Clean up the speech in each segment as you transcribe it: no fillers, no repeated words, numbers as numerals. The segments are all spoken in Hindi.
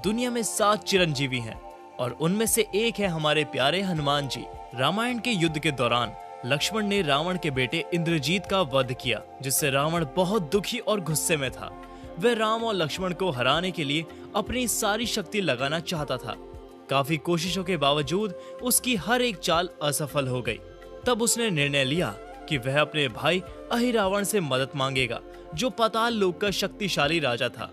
दुनिया में 7 चिरंजीवी हैं और उनमें से एक है हमारे प्यारे हनुमान जी। रामायण के युद्ध के दौरान लक्ष्मण ने रावण के बेटे इंद्रजीत का वध किया, जिससे रावण बहुत दुखी और गुस्से में था। वह राम और लक्ष्मण को हराने के लिए अपनी सारी शक्ति लगाना चाहता था। काफी कोशिशों के बावजूद उसकी हर एक चाल असफल हो गई। तब उसने निर्णय लिया कि वह अपने भाई अहिरावण से मदद मांगेगा, जो पाताल लोक का शक्तिशाली राजा था।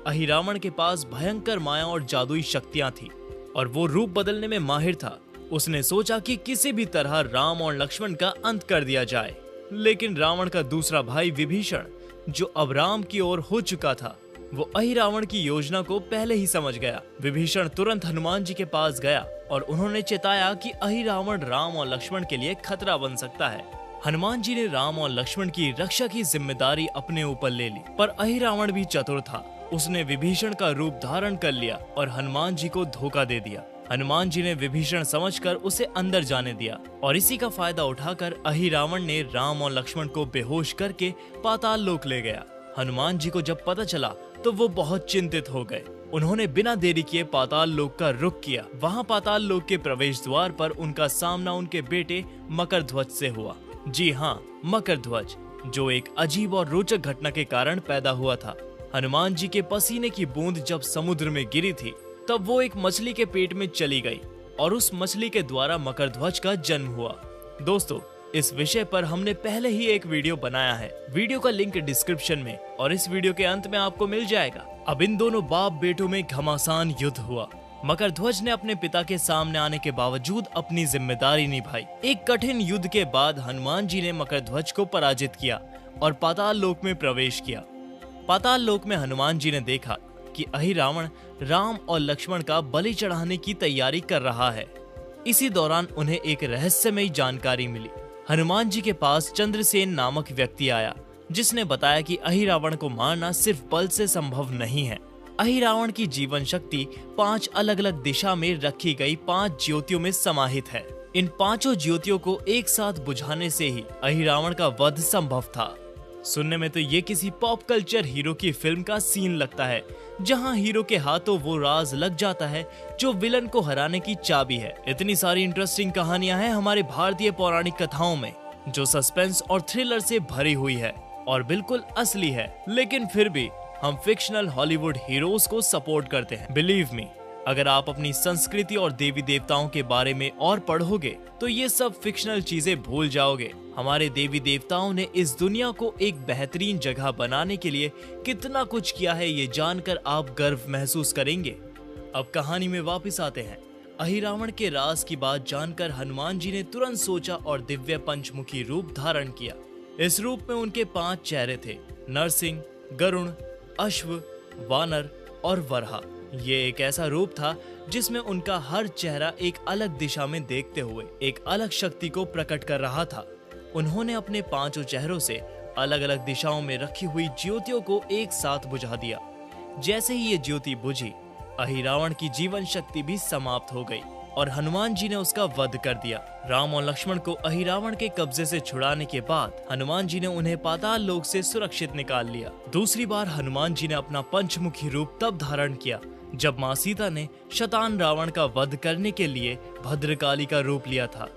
अहिरावण के पास भयंकर माया और जादुई शक्तियां थी और वो रूप बदलने में माहिर था। उसने सोचा कि किसी भी तरह राम और लक्ष्मण का अंत कर दिया जाए, लेकिन रावण का दूसरा भाई विभीषण, जो अब राम की ओर हो चुका था, वो अहिरावण की योजना को पहले ही समझ गया। विभीषण तुरंत हनुमान जी के पास गया और उन्होंने चेताया कि अहिरावण राम और लक्ष्मण के लिए खतरा बन सकता है। हनुमान जी ने राम और लक्ष्मण की रक्षा की जिम्मेदारी अपने ऊपर ले ली, पर अहिरावण भी चतुर था। उसने विभीषण का रूप धारण कर लिया और हनुमान जी को धोखा दे दिया। हनुमान जी ने विभीषण समझकर उसे अंदर जाने दिया और इसी का फायदा उठाकर अहिरावण ने राम और लक्ष्मण को बेहोश करके पाताल लोक ले गया। हनुमान जी को जब पता चला तो वो बहुत चिंतित हो गए। उन्होंने बिना देरी किए पाताल लोक का रुख किया। वहाँ पाताल लोक के प्रवेश द्वार पर उनका सामना उनके बेटे मकरध्वज से हुआ। जी हाँ, मकरध्वज, जो एक अजीब और रोचक घटना के कारण पैदा हुआ था। हनुमान जी के पसीने की बूंद जब समुद्र में गिरी थी, तब वो एक मछली के पेट में चली गई और उस मछली के द्वारा मकरध्वज का जन्म हुआ। दोस्तों, इस विषय पर हमने पहले ही एक वीडियो बनाया है। वीडियो का लिंक डिस्क्रिप्शन में और इस वीडियो के अंत में आपको मिल जाएगा। अब इन दोनों बाप बेटों में घमासान युद्ध हुआ। मकरध्वज ने अपने पिता के सामने आने के बावजूद अपनी जिम्मेदारी निभाई। एक कठिन युद्ध के बाद हनुमान जी ने मकरध्वज को पराजित किया और पाताल लोक में प्रवेश किया। पाताल लोक में हनुमान जी ने देखा कि अहिरावण राम और लक्ष्मण का बलि चढ़ाने की तैयारी कर रहा है। इसी दौरान उन्हें एक रहस्यमयी जानकारी मिली। हनुमान जी के पास चंद्रसेन नामक व्यक्ति आया, जिसने बताया कि अहिरावण को मारना सिर्फ बल से संभव नहीं है। अहिरावण की जीवन शक्ति 5 अलग अलग दिशा में रखी गई 5 ज्योतियों में समाहित है। इन 5 ज्योतियों को एक साथ बुझाने से ही अहिरावण का वध संभव था। सुनने में तो ये किसी पॉप कल्चर हीरो की फिल्म का सीन लगता है, जहां हीरो के हाथों वो राज लग जाता है जो विलन को हराने की चाबी है। इतनी सारी इंटरेस्टिंग कहानियां हैं हमारी भारतीय पौराणिक कथाओं में, जो सस्पेंस और थ्रिलर से भरी हुई है और बिल्कुल असली है। लेकिन फिर भी हम फिक्शनल हॉलीवुड हीरोज को सपोर्ट करते हैं। बिलीव मी, अगर आप अपनी संस्कृति और देवी देवताओं के बारे में और पढ़ोगे तो ये सब फिक्शनल चीजें भूल जाओगे। हमारे देवी देवताओं ने इस दुनिया को एक बेहतरीन जगह बनाने के लिए कितना कुछ किया है, ये जानकर आप गर्व महसूस करेंगे। अब कहानी में वापस आते हैं। अहिरावण के राज की बात जानकर हनुमान जी ने तुरंत सोचा और दिव्य पंचमुखी रूप धारण किया। इस रूप में उनके 5 चेहरे थे: नरसिंह, गरुण, अश्व, वानर और वराह। ये एक ऐसा रूप था जिसमें उनका हर चेहरा एक अलग दिशा में देखते हुए एक अलग शक्ति को प्रकट कर रहा था। उन्होंने अपने 5 चेहरों से अलग अलग दिशाओं में रखी हुई ज्योतियों को एक साथ बुझा दिया। जैसे ही ये ज्योति बुझी, अहिरावण की जीवन शक्ति भी समाप्त हो गई और हनुमान जी ने उसका वध कर दिया। राम और लक्ष्मण को अहिरावण के कब्जे से छुड़ाने के बाद हनुमान जी ने उन्हें पाताल लोक से सुरक्षित निकाल लिया। दूसरी बार हनुमान जी ने अपना पंचमुखी रूप तब धारण किया जब माँ सीता ने शतान रावण का वध करने के लिए भद्रकाली का रूप लिया था।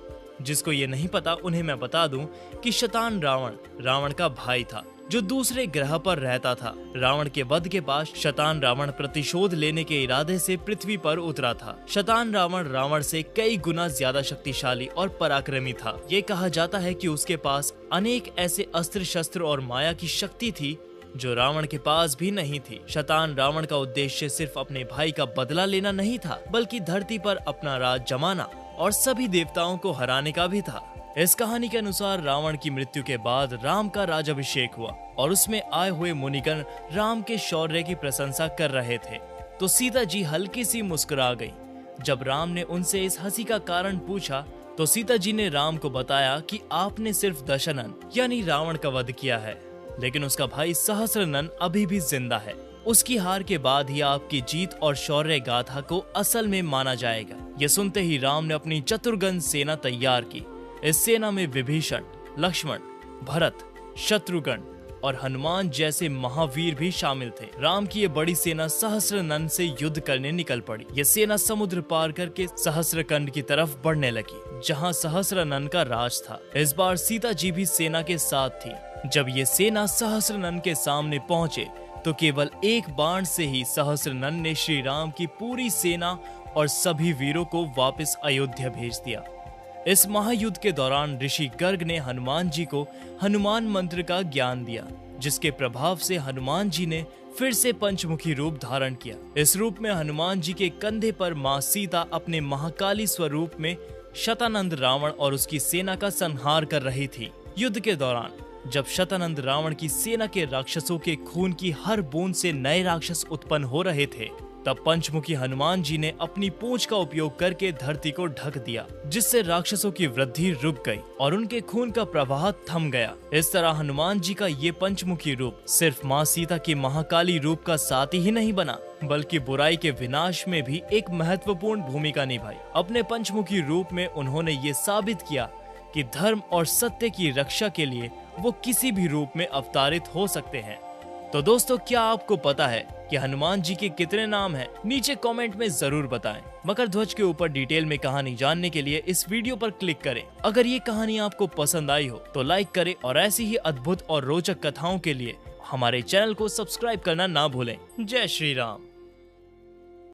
जिसको ये नहीं पता उन्हें मैं बता दूं कि शतान रावण का भाई था, जो दूसरे ग्रह पर रहता था। रावण के वध के बाद शतान रावण प्रतिशोध लेने के इरादे से पृथ्वी पर उतरा था। शतान रावण से कई गुना ज्यादा शक्तिशाली और पराक्रमी था। ये कहा जाता है कि उसके पास अनेक ऐसे अस्त्र शस्त्र और माया की शक्ति थी जो रावण के पास भी नहीं थी। शतान रावण का उद्देश्य सिर्फ अपने भाई का बदला लेना नहीं था, बल्कि धरती पर अपना राज जमाना और सभी देवताओं को हराने का भी था। इस कहानी के अनुसार रावण की मृत्यु के बाद राम का राजाभिषेक हुआ और उसमें आए हुए मुनिगण राम के शौर्य की प्रशंसा कर रहे थे। तो सीता जी हल्की सी मुस्कुरा गई। जब राम ने उनसे इस हंसी का कारण पूछा तो सीता जी ने राम को बताया कि आपने सिर्फ दशनन यानी रावण का वध किया है, लेकिन उसका भाई सहस्रनन अभी भी जिंदा है। उसकी हार के बाद ही आपकी जीत और शौर्य गाथा को असल में माना जाएगा। ये सुनते ही राम ने अपनी चतुर्गन सेना तैयार की। इस सेना में विभीषण, लक्ष्मण, भरत, शत्रुघ्न और हनुमान जैसे महावीर भी शामिल थे। राम की ये बड़ी सेना सहस्त्रनंद से युद्ध करने निकल पड़ी। ये सेना समुद्र पार करके सहस्त्रकंड की तरफ बढ़ने लगी, जहाँ सहस्त्रनंद का राज था। इस बार सीता जी भी सेना के साथ थी। जब ये सेना सहस्त्रनंद के सामने पहुंचे तो केवल एक बाण से ही सहस्त्रनंद ने श्री राम की पूरी सेना और सभी वीरों को वापस अयोध्या भेज दिया। इस महायुद्ध के दौरान ऋषि गर्ग ने हनुमान जी को हनुमान मंत्र का ज्ञान दिया, जिसके प्रभाव से हनुमान जी ने फिर से पंचमुखी रूप धारण किया। इस रूप में हनुमान जी के कंधे पर मां सीता अपने महाकाली स्वरूप में शतानंद रावण और उसकी सेना का संहार कर रही थी। युद्ध के दौरान जब शतानंद रावण की सेना के राक्षसों के खून की हर बूंद से नए राक्षस उत्पन्न हो रहे थे, तब पंचमुखी हनुमान जी ने अपनी पूंछ का उपयोग करके धरती को ढक दिया, जिससे राक्षसों की वृद्धि रुक गई और उनके खून का प्रवाह थम गया। इस तरह हनुमान जी का ये पंचमुखी रूप सिर्फ मां सीता के महाकाली रूप का साथी ही नहीं बना, बल्कि बुराई के विनाश में भी एक महत्वपूर्ण भूमिका निभाई। अपने पंचमुखी रूप में उन्होंने ये साबित किया कि धर्म और सत्य की रक्षा के लिए वो किसी भी रूप में अवतारित हो सकते हैं। तो दोस्तों, क्या आपको पता है कि हनुमान जी के कितने नाम हैं? नीचे कमेंट में जरूर बताएं। मकर ध्वज के ऊपर डिटेल में कहानी जानने के लिए इस वीडियो पर क्लिक करें। अगर ये कहानी आपको पसंद आई हो तो लाइक करें और ऐसी ही अद्भुत और रोचक कथाओं के लिए हमारे चैनल को सब्सक्राइब करना ना भूलें। जय श्री राम।